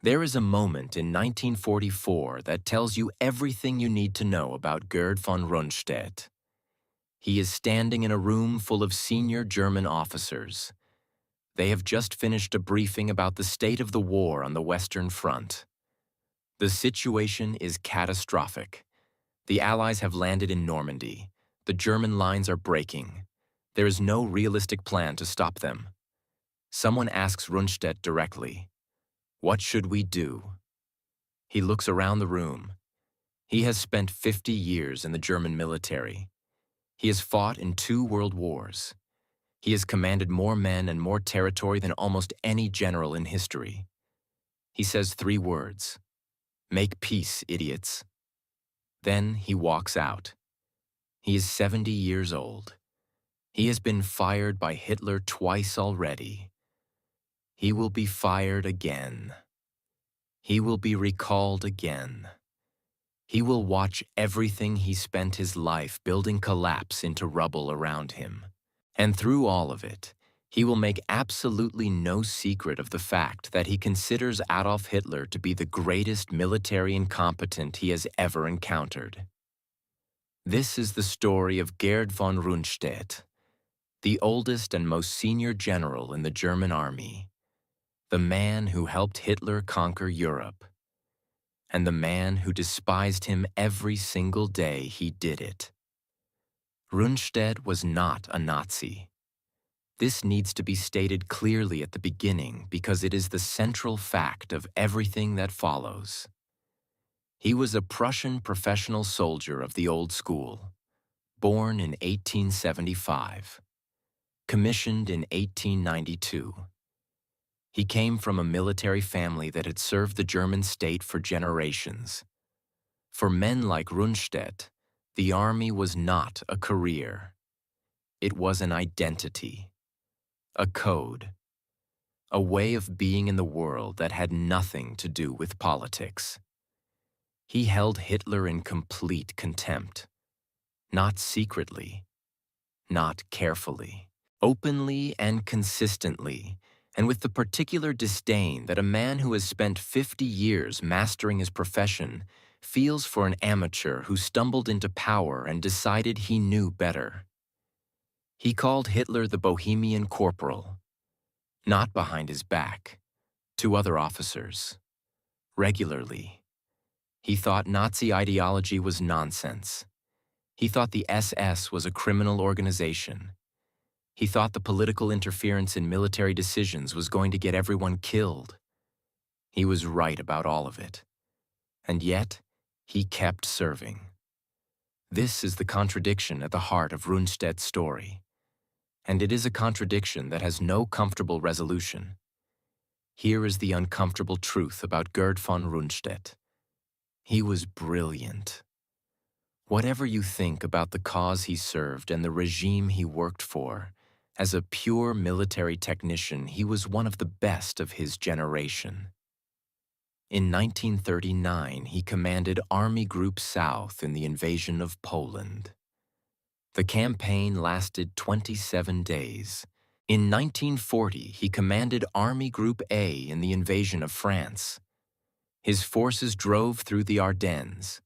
There is a moment in 1944 that tells you everything you need to know about Gerd von Rundstedt. He is standing in a room full of senior German officers. They have just finished a briefing about the state of the war on the Western Front. The situation is catastrophic. The Allies have landed in Normandy. The German lines are breaking. There is no realistic plan to stop them. Someone asks Rundstedt directly, "What should we do?" He looks around the room. He has spent 50 years in the German military. He has fought in 2 world wars. He has commanded more men and more territory than almost any general in history. He says 3 words: "Make peace, idiots." Then he walks out. He is 70 years old. He has been fired by Hitler twice already. He will be fired again. He will be recalled again. He will watch everything he spent his life building collapse into rubble around him. And through all of it, he will make absolutely no secret of the fact that he considers Adolf Hitler to be the greatest military incompetent he has ever encountered. This is the story of Gerd von Rundstedt, the oldest and most senior general in the German army, the man who helped Hitler conquer Europe, and the man who despised him every single day he did it. Rundstedt was not a Nazi. This needs to be stated clearly at the beginning because it is the central fact of everything that follows. He was a Prussian professional soldier of the old school, born in 1875, commissioned in 1892. He came from a military family that had served the German state for generations. For men like Rundstedt, the army was not a career. It was an identity, a code, a way of being in the world that had nothing to do with politics. He held Hitler in complete contempt, not secretly, not carefully, openly and consistently, and with the particular disdain that a man who has spent 50 years mastering his profession feels for an amateur who stumbled into power and decided he knew better. He called Hitler the Bohemian corporal, not behind his back, to other officers, regularly. He thought Nazi ideology was nonsense. He thought the SS was a criminal organization. He thought the political interference in military decisions was going to get everyone killed. He was right about all of it. And yet, he kept serving. This is the contradiction at the heart of Rundstedt's story. And it is a contradiction that has no comfortable resolution. Here is the uncomfortable truth about Gerd von Rundstedt. He was brilliant. Whatever you think about the cause he served and the regime he worked for, as a pure military technician, he was one of the best of his generation. In 1939, he commanded Army Group South in the invasion of Poland. The campaign lasted 27 days. In 1940, he commanded Army Group A in the invasion of France. His forces drove through the Ardennes,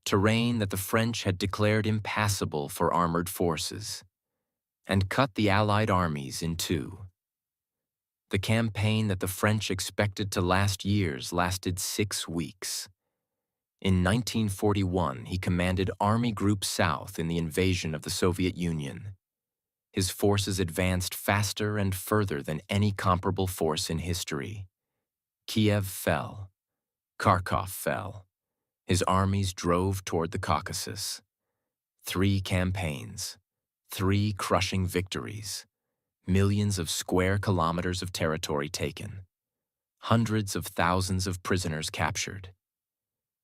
terrain that the French had declared impassable for armored forces, and cut the Allied armies in 2. The campaign that the French expected to last years lasted 6 weeks. In 1941, he commanded Army Group South in the invasion of the Soviet Union. His forces advanced faster and further than any comparable force in history. Kiev fell. Kharkov fell. His armies drove toward the Caucasus. 3 campaigns, 3 crushing victories, millions of square kilometers of territory taken, hundreds of thousands of prisoners captured.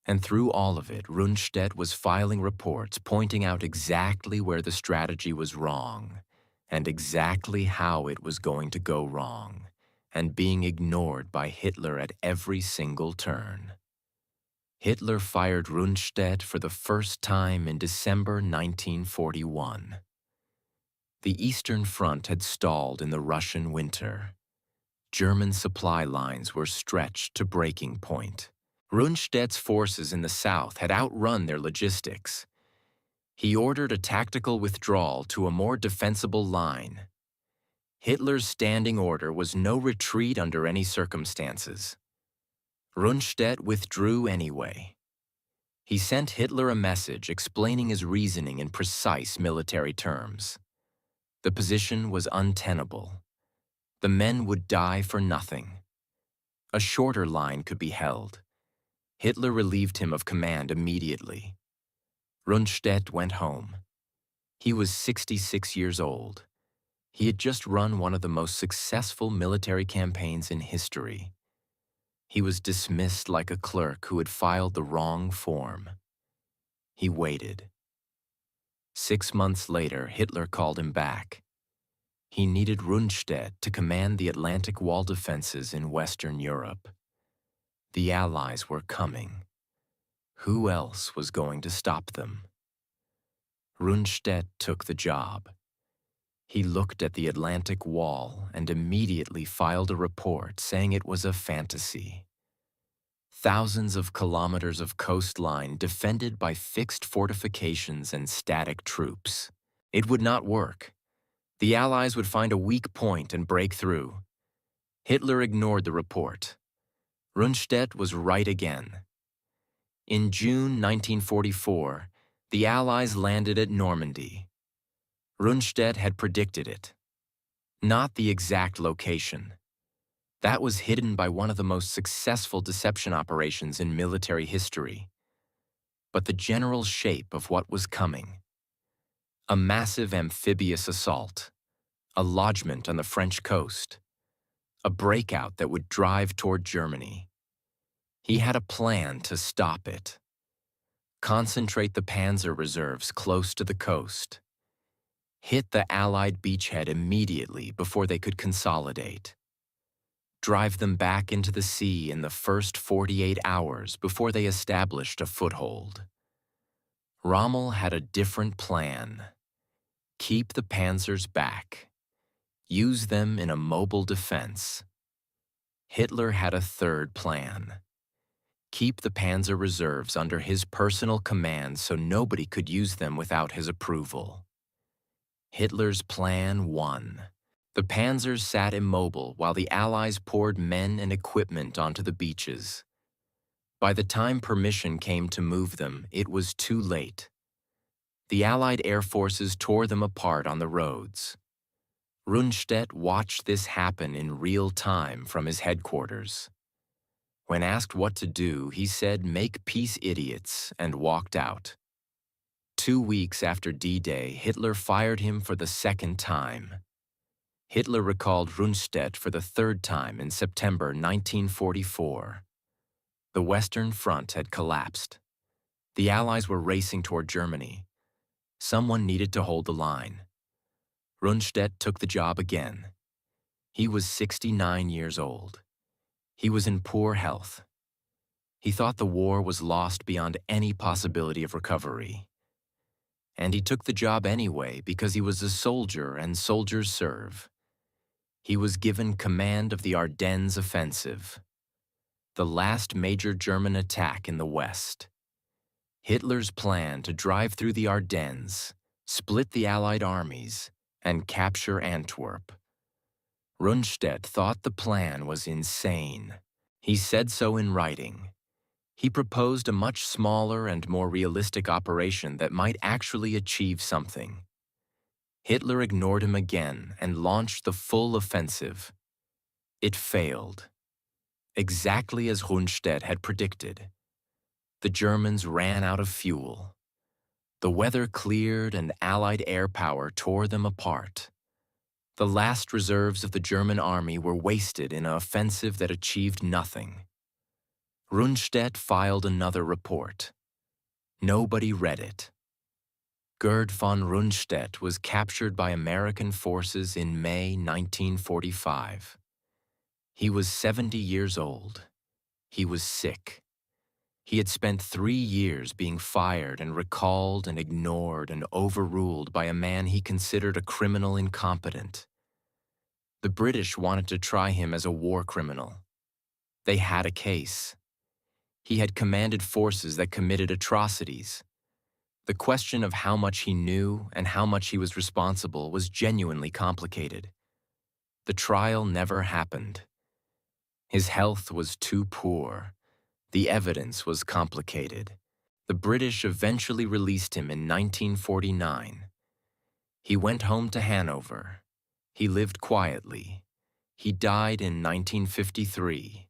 And through all of it, Rundstedt was filing reports pointing out exactly where the strategy was wrong and exactly how it was going to go wrong, and being ignored by Hitler at every single turn. Hitler fired Rundstedt for the first time in December 1941. The Eastern Front had stalled in the Russian winter. German supply lines were stretched to breaking point. Rundstedt's forces in the south had outrun their logistics. He ordered a tactical withdrawal to a more defensible line. Hitler's standing order was no retreat under any circumstances. Rundstedt withdrew anyway. He sent Hitler a message explaining his reasoning in precise military terms. The position was untenable. The men would die for nothing. A shorter line could be held. Hitler relieved him of command immediately. Rundstedt went home. He was 66 years old. He had just run one of the most successful military campaigns in history. He was dismissed like a clerk who had filed the wrong form. He waited. 6 months later, Hitler called him back. He needed Rundstedt to command the Atlantic Wall defenses in Western Europe. The Allies were coming. Who else was going to stop them? Rundstedt took the job. He looked at the Atlantic Wall and immediately filed a report saying it was a fantasy. Thousands of kilometers of coastline defended by fixed fortifications and static troops. It would not work. The Allies would find a weak point and break through. Hitler ignored the report. Rundstedt was right again. In June 1944, the Allies landed at Normandy. Rundstedt had predicted it. Not the exact location. That was hidden by one of the most successful deception operations in military history. But the general shape of what was coming. A massive amphibious assault. A lodgment on the French coast. A breakout that would drive toward Germany. He had a plan to stop it. Concentrate the panzer reserves close to the coast. Hit the Allied beachhead immediately before they could consolidate. Drive them back into the sea in the first 48 hours before they established a foothold. Rommel had a different plan. Keep the panzers back. Use them in a mobile defense. Hitler had a third plan. Keep the panzer reserves under his personal command so nobody could use them without his approval. Hitler's plan won. The panzers sat immobile while the Allies poured men and equipment onto the beaches. By the time permission came to move them, it was too late. The Allied air forces tore them apart on the roads. Rundstedt watched this happen in real time from his headquarters. When asked what to do, he said, "Make peace, idiots," and walked out. 2 weeks after D-Day, Hitler fired him for the second time. Hitler recalled Rundstedt for the third time in September 1944. The Western Front had collapsed. The Allies were racing toward Germany. Someone needed to hold the line. Rundstedt took the job again. He was 69 years old. He was in poor health. He thought the war was lost beyond any possibility of recovery. And he took the job anyway because he was a soldier and soldiers serve. He was given command of the Ardennes offensive, the last major German attack in the West. Hitler's plan to drive through the Ardennes, split the Allied armies, and capture Antwerp. Rundstedt thought the plan was insane. He said so in writing. He proposed a much smaller and more realistic operation that might actually achieve something. Hitler ignored him again and launched the full offensive. It failed. Exactly as Rundstedt had predicted. The Germans ran out of fuel. The weather cleared and Allied air power tore them apart. The last reserves of the German army were wasted in an offensive that achieved nothing. Rundstedt filed another report. Nobody read it. Gerd von Rundstedt was captured by American forces in May 1945. He was 70 years old. He was sick. He had spent 3 years being fired and recalled and ignored and overruled by a man he considered a criminal incompetent. The British wanted to try him as a war criminal. They had a case. He had commanded forces that committed atrocities. The question of how much he knew and how much he was responsible was genuinely complicated. The trial never happened. His health was too poor. The evidence was complicated. The British eventually released him in 1949. He went home to Hanover. He lived quietly. He died in 1953.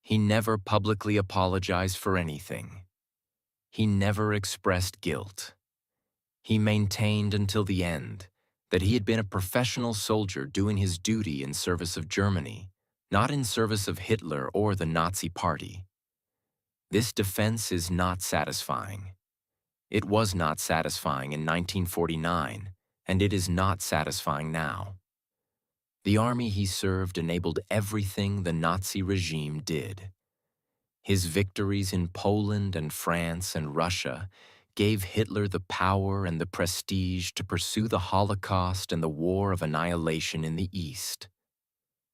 He never publicly apologized for anything. He never expressed guilt. He maintained until the end that he had been a professional soldier doing his duty in service of Germany, not in service of Hitler or the Nazi Party. This defense is not satisfying. It was not satisfying in 1949, and it is not satisfying now. The army he served enabled everything the Nazi regime did. His victories in Poland and France and Russia gave Hitler the power and the prestige to pursue the Holocaust and the war of annihilation in the East.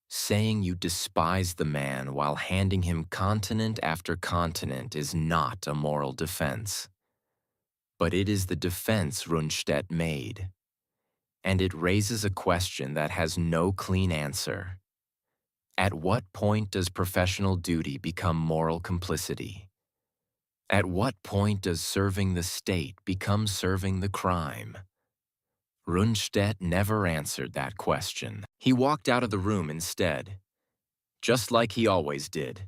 Saying you despise the man while handing him continent after continent is not a moral defense. But it is the defense Rundstedt made. And it raises a question that has no clean answer. At what point does professional duty become moral complicity? At what point does serving the state become serving the crime? Rundstedt never answered that question. He walked out of the room instead, just like he always did.